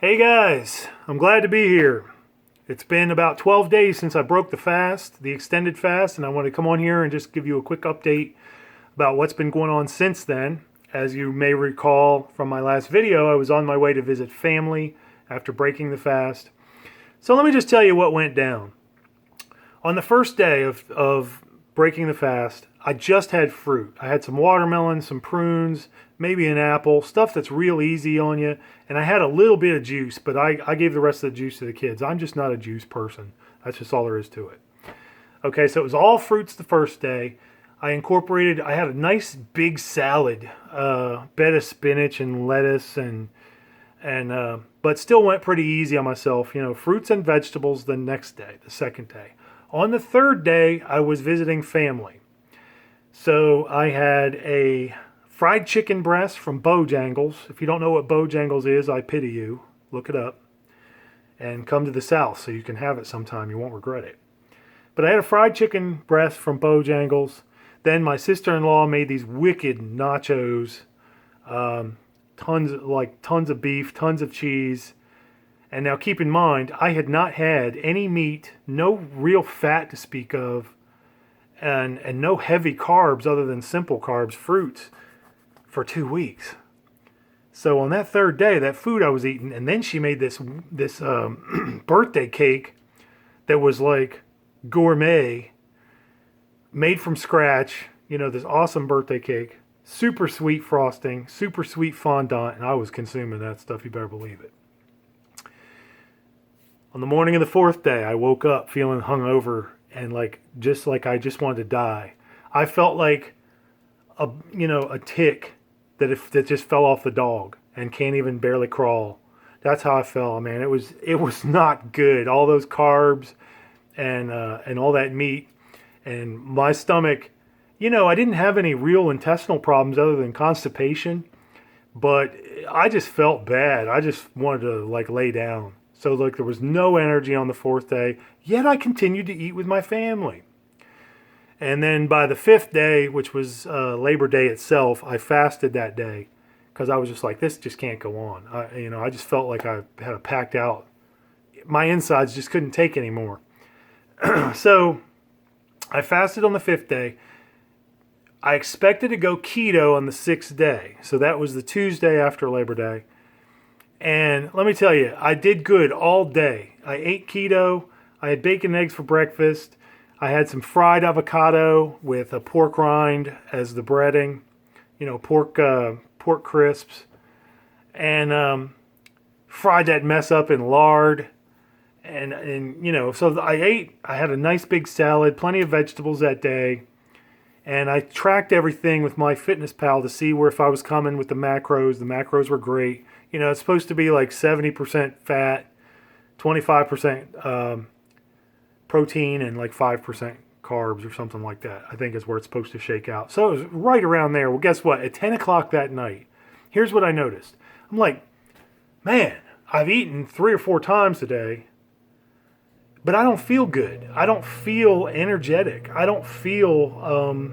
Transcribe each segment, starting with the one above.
Hey guys, I'm glad to be here. It's been about 12 days since I broke the fast, the extended fast, and I want to come on here and just give you a quick update about what's been going on since then. As you may recall from my last video, I was on my way to visit family after breaking the fast. So let me just tell you what went down. On the first day of breaking the fast, I just had fruit. I had some watermelon, some prunes, maybe an apple, stuff that's real easy on you. And I had a little bit of juice, but I gave the rest of the juice to the kids. I'm just not a juice person. That's just all there is to it. Okay, so it was all fruits the first day. I had a nice big salad, bed of spinach and lettuce, but still went pretty easy on myself. Fruits and vegetables the next day, the second day. On the third day, I was visiting family. So I had a fried chicken breast from Bojangles. If you don't know what Bojangles is, I pity you. Look it up. And come to the South so you can have it sometime. You won't regret it. But I had a fried chicken breast from Bojangles. Then my sister-in-law made these wicked nachos. Tons of beef, tons of cheese. And now keep in mind, I had not had any meat, no real fat to speak of, and no heavy carbs other than simple carbs, fruits, for 2 weeks. So on that third day, that food I was eating, and then she made this birthday cake that was like gourmet, made from scratch, this awesome birthday cake, super sweet frosting, super sweet fondant, and I was consuming that stuff, you better believe it. On the morning of the fourth day, I woke up feeling hungover and I just wanted to die. I felt like a tick that just fell off the dog and can't even barely crawl. That's how I felt, man. It was not good. All those carbs and all that meat, and my stomach. I didn't have any real intestinal problems other than constipation, but I just felt bad. I just wanted to lay down. So there was no energy on the fourth day, yet I continued to eat with my family. And then by the fifth day, which was Labor Day itself, I fasted that day because I was just like, this just can't go on. I just felt like I had a packed out. My insides just couldn't take anymore. So I fasted on the fifth day. I expected to go keto on the sixth day. So that was the Tuesday after Labor Day. And let me tell you, I did good all day. I ate keto. I had bacon and eggs for breakfast. I had some fried avocado with a pork rind as the breading, pork crisps, and fried that mess up in lard. And so I ate. I had a nice big salad, plenty of vegetables that day. And I tracked everything with MyFitnessPal to see if I was coming with the macros. The macros were great. It's supposed to be like 70% fat, 25% protein, and 5% carbs or something like that. I think is where it's supposed to shake out. So it was right around there. Well, guess what? At 10 o'clock that night, here's what I noticed. I'm like, man, I've eaten 3 or 4 times today, but I don't feel good. I don't feel energetic. I don't feel,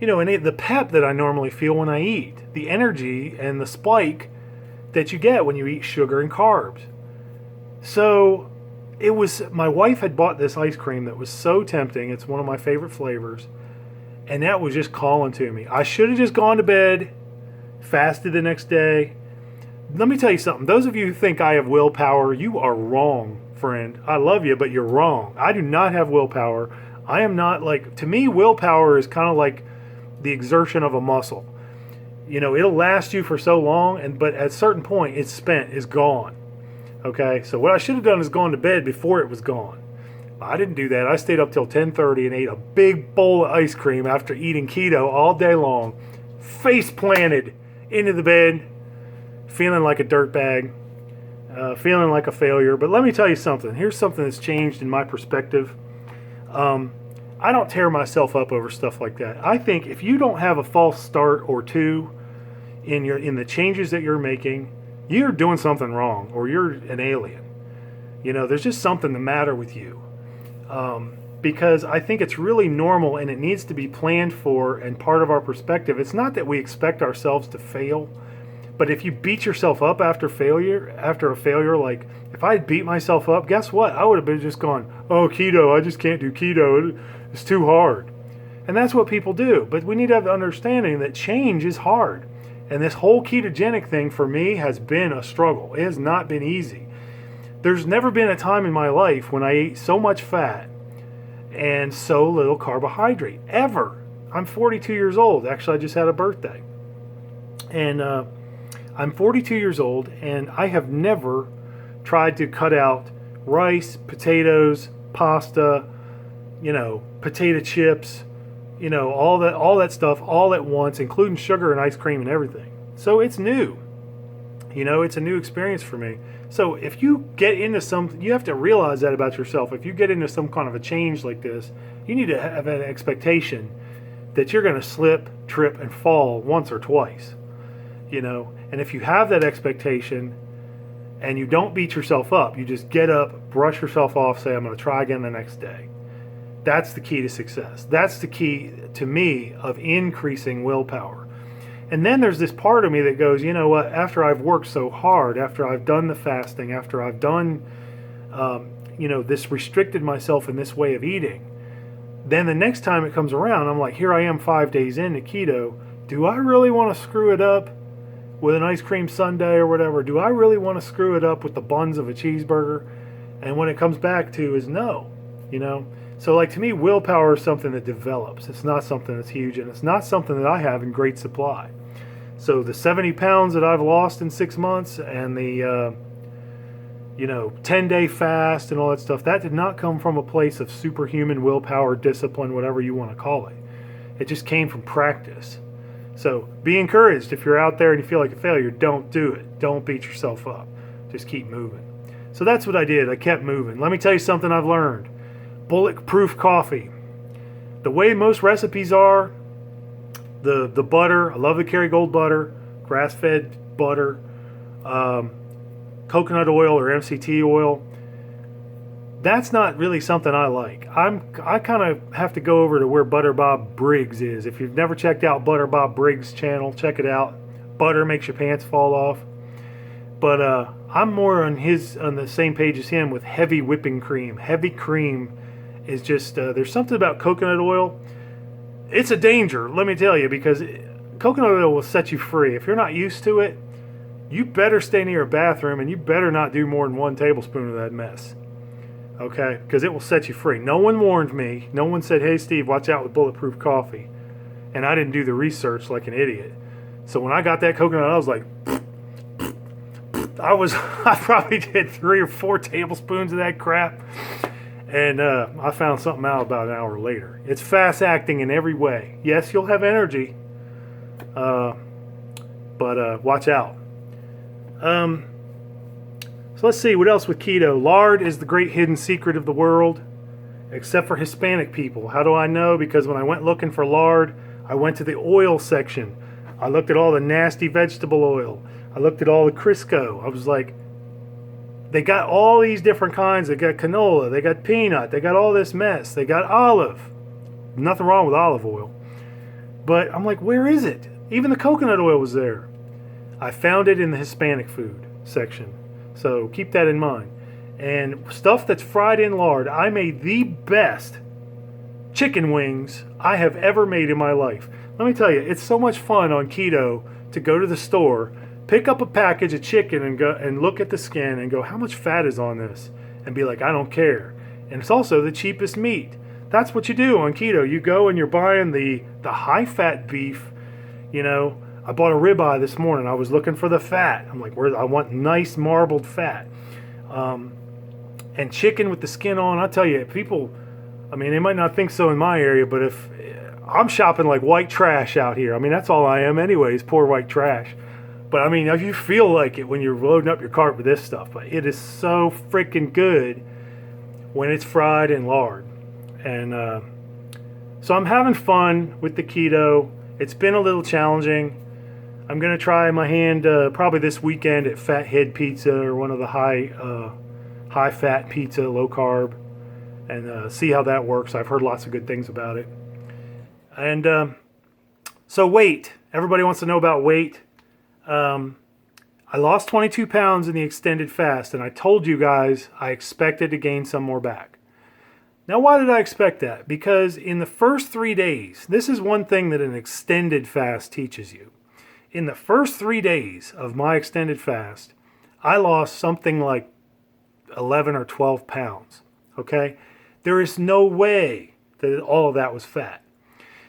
any of the pep that I normally feel when I eat. The energy and the spike that you get when you eat sugar and carbs. So my wife had bought this ice cream that was so tempting. It's one of my favorite flavors. And that was just calling to me. I should have just gone to bed, fasted the next day. Let me tell you something. Those of you who think I have willpower, you are wrong, friend. I love you, but you're wrong. I do not have willpower. I am not to me, willpower is kind of like the exertion of a muscle. It'll last you for so long, but at a certain point, it's spent, it's gone. Okay, so what I should have done is gone to bed before it was gone. I didn't do that. I stayed up till 10:30 and ate a big bowl of ice cream after eating keto all day long, face planted into the bed, feeling like a dirtbag, feeling like a failure. But let me tell you something. Here's something that's changed in my perspective. I don't tear myself up over stuff like that. I think if you don't have a false start or two in the changes that you're making, you're doing something wrong, or you're an alien. There's just something the matter with you. Because I think it's really normal and it needs to be planned for and part of our perspective. It's not that we expect ourselves to fail, But if you beat yourself up after a failure, like if I had beat myself up, guess what? I would have been just gone, oh, keto, I just can't do keto. It's too hard. And that's what people do. But we need to have the understanding that change is hard. And this whole ketogenic thing for me has been a struggle. It has not been easy. There's never been a time in my life when I ate so much fat and so little carbohydrate, ever. I'm 42 years old. Actually, I just had a birthday. And I'm 42 years old, and I have never tried to cut out rice, potatoes, pasta, potato chips, all that stuff all at once, including sugar and ice cream and everything. So it's new. It's a new experience for me. So if you get into you have to realize that about yourself. If you get into some kind of a change like this, you need to have an expectation that you're going to slip, trip, and fall once or twice. And if you have that expectation and you don't beat yourself up, you just get up, brush yourself off, say, I'm going to try again the next day. That's the key to success. That's the key, to me, of increasing willpower. And then there's this part of me that goes, you know what, after I've worked so hard, after I've done the fasting, after I've done, this restricted myself in this way of eating, then the next time it comes around, I'm like, here I am 5 days into keto. Do I really want to screw it up with an ice cream sundae or whatever? Do I really want to screw it up with the buns of a cheeseburger? And when it comes back to is no, So like to me, willpower is something that develops. It's not something that's huge, and it's not something that I have in great supply. So the 70 pounds that I've lost in 6 months and the 10-day fast and all that stuff, that did not come from a place of superhuman willpower, discipline, whatever you want to call it. It just came from practice. So be encouraged. If you're out there and you feel like a failure, don't do it. Don't beat yourself up. Just keep moving. So that's what I did. I kept moving. Let me tell you something I've learned. Bulletproof coffee. The way most recipes are, the butter, I love the Kerrygold butter, grass-fed butter, coconut oil or MCT oil. That's not really something I like. I kind of have to go over to where Butter Bob Briggs is. If you've never checked out Butter Bob Briggs' channel, check it out. Butter makes your pants fall off. But I'm more on the same page as him with heavy whipping cream. Heavy cream is just, there's something about coconut oil. It's a danger, let me tell you, because coconut oil will set you free. If you're not used to it, you better stay near a bathroom and you better not do more than 1 tablespoon of that mess. Okay? Because it will set you free. No one warned me. No one said, hey, Steve, watch out with bulletproof coffee. And I didn't do the research like an idiot. So when I got that coconut, I was like, I probably did 3 or 4 tablespoons of that crap. And I found something out about an hour later. It's fast acting in every way. Yes, you'll have energy. But watch out. So let's see, what else with keto? Lard is the great hidden secret of the world, except for Hispanic people. How do I know? Because when I went looking for lard, I went to the oil section. I looked at all the nasty vegetable oil. I looked at all the Crisco. I was like, they got all these different kinds. They got canola, they got peanut, they got all this mess. They got olive. Nothing wrong with olive oil. But I'm like, where is it? Even the coconut oil was there. I found it in the Hispanic food section. So keep that in mind. And stuff that's fried in lard. I made the best chicken wings I have ever made in my life. Let me tell you, it's so much fun on keto to go to the store, pick up a package of chicken and go and look at the skin and go, how much fat is on this? And be like, I don't care. And it's also the cheapest meat. That's what you do on keto. You go and you're buying the high-fat beef. I bought a ribeye this morning. I was looking for the fat. I'm like, I want nice marbled fat. And chicken with the skin on. I'll tell you, people, they might not think so in my area, but if I'm shopping like white trash out here. That's all I am anyways, poor white trash. But if you feel like it when you're loading up your cart with this stuff, but it is so freaking good when it's fried in lard. And so I'm having fun with the keto. It's been a little challenging. I'm going to try my hand probably this weekend at Fathead Pizza or one of the high-fat pizza, low-carb, and see how that works. I've heard lots of good things about it. And so weight. Everybody wants to know about weight. I lost 22 pounds in the extended fast, and I told you guys I expected to gain some more back. Now, why did I expect that? Because in the first 3 days, this is one thing that an extended fast teaches you. In the first 3 days of my extended fast, I lost something like 11 or 12 pounds. Okay? There is no way that all of that was fat.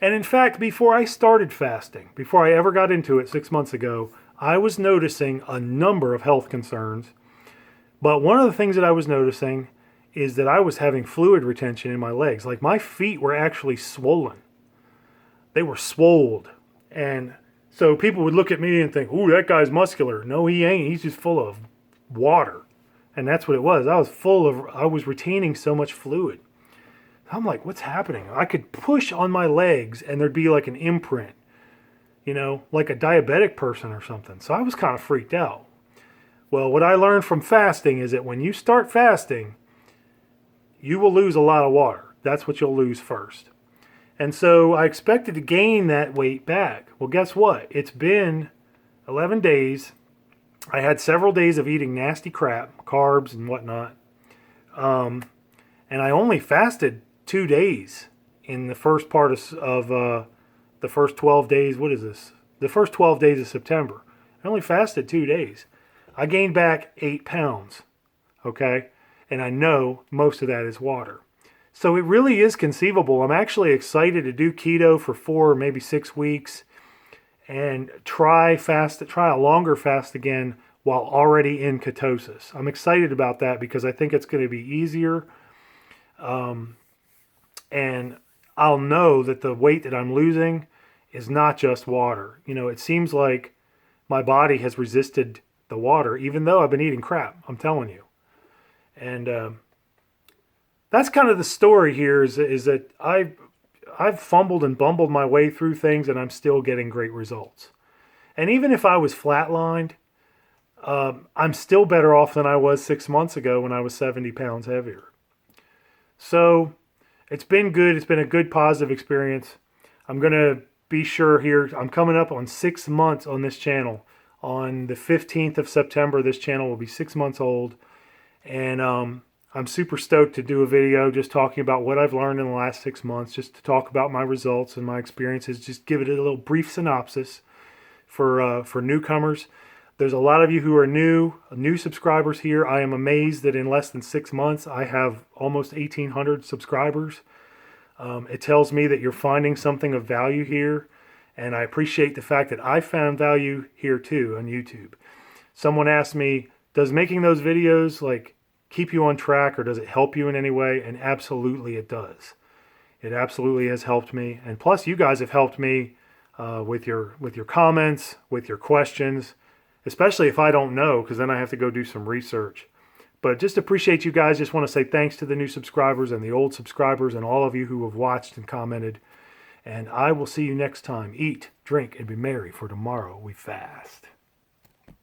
And in fact, before I started fasting, before I ever got into it 6 months ago, I was noticing a number of health concerns. But one of the things that I was noticing is that I was having fluid retention in my legs. Like my feet were actually swollen. They were swolled. And so people would look at me and think, ooh, that guy's muscular. No, he ain't. He's just full of water. And that's what it was. I was retaining so much fluid. I'm like, what's happening? I could push on my legs and there'd be like an imprint, like a diabetic person or something. So I was kind of freaked out. Well, what I learned from fasting is that when you start fasting, you will lose a lot of water. That's what you'll lose first. And so I expected to gain that weight back. Well, guess what? It's been 11 days. I had several days of eating nasty crap, carbs and whatnot. And I only fasted 2 days in the first part of the first 12 days. What is this? The first 12 days of September. I only fasted 2 days. I gained back 8 pounds. Okay? And I know most of that is water. So it really is conceivable. I'm actually excited to do keto for 4 or maybe 6 weeks and try a longer fast again while already in ketosis. I'm excited about that because I think it's going to be easier. And I'll know that the weight that I'm losing is not just water. It seems like my body has resisted the water, even though I've been eating crap, I'm telling you. And that's kind of the story here is that I've fumbled and bumbled my way through things and I'm still getting great results. And even if I was flatlined, I'm still better off than I was 6 months ago when I was 70 pounds heavier. So it's been good. It's been a good positive experience. I'm going to be sure here. I'm coming up on 6 months on this channel. On the 15th of September, this channel will be 6 months old. And I'm super stoked to do a video just talking about what I've learned in the last 6 months, just to talk about my results and my experiences, just give it a little brief synopsis for newcomers. There's a lot of you who are new subscribers here. I am amazed that in less than 6 months, I have almost 1,800 subscribers. It tells me that you're finding something of value here, and I appreciate the fact that I found value here too on YouTube. Someone asked me, does making those videos keep you on track, or does it help you in any way? And absolutely it does. It absolutely has helped me. And plus you guys have helped me with your comments, with your questions, especially if I don't know, because then I have to go do some research. But just appreciate you guys. Just want to say thanks to the new subscribers and the old subscribers and all of you who have watched and commented. And I will see you next time. Eat, drink, and be merry, for tomorrow we fast.